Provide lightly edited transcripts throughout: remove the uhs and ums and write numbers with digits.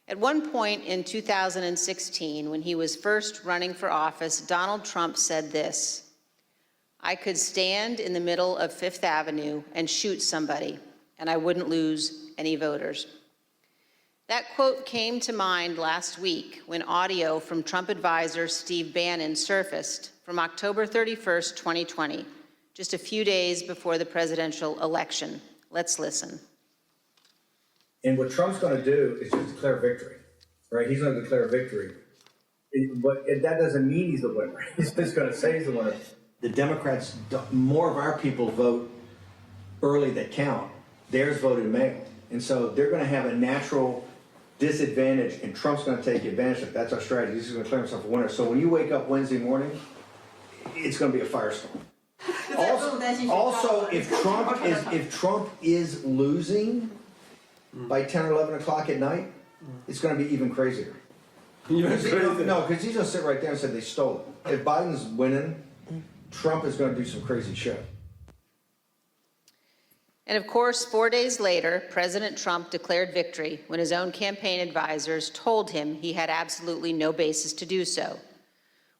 At one point in 2016, when he was first running for office, Donald Trump said this: "I could stand in the middle of Fifth Avenue and shoot somebody, and I wouldn't lose any voters." That quote came to mind last week when audio from Trump advisor Steve Bannon surfaced from October 31st, 2020, just a few days before the presidential election. Let's listen. And what Trump's going to do is just declare victory, right? He's going to declare victory. But that doesn't mean he's the winner. He's just going to say he's the winner. The Democrats, more of our people vote early that count. Theirs voted mail. And so they're going to have a natural disadvantage, and Trump's going to take advantage of it. That's our strategy. He's going to declare himself a winner. So when you wake up Wednesday morning, it's going to be a firestorm. Also, if Trump is losing by 10 or 11 o'clock at night, it's going to be even crazier. No, because he's going to sit right there and say they stole it. If Biden's winning, Trump is going to do some crazy shit. And of course, 4 days later, President Trump declared victory when his own campaign advisors told him he had absolutely no basis to do so.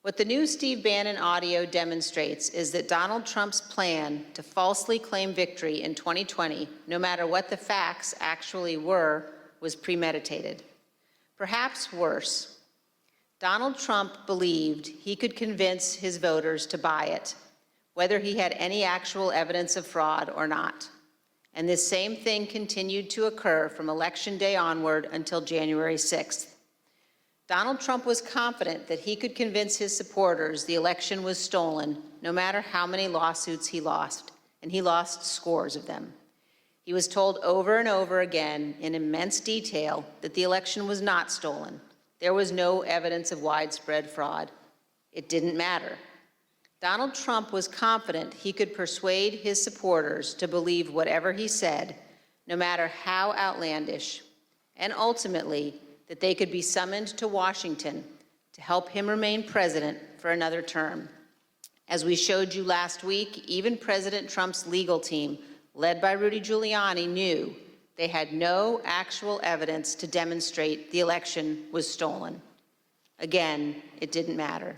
What the new Steve Bannon audio demonstrates is that Donald Trump's plan to falsely claim victory in 2020, no matter what the facts actually were, was premeditated. Perhaps worse, Donald Trump believed he could convince his voters to buy it, whether he had any actual evidence of fraud or not. And this same thing continued to occur from Election Day onward until January 6th. Donald Trump was confident that he could convince his supporters the election was stolen, no matter how many lawsuits he lost, and he lost scores of them. He was told over and over again in immense detail that the election was not stolen. There was no evidence of widespread fraud. It didn't matter. Donald Trump was confident he could persuade his supporters to believe whatever he said, no matter how outlandish, and ultimately that they could be summoned to Washington to help him remain president for another term. As we showed you last week, even President Trump's legal team, led by Rudy Giuliani, knew they had no actual evidence to demonstrate the election was stolen. Again, it didn't matter.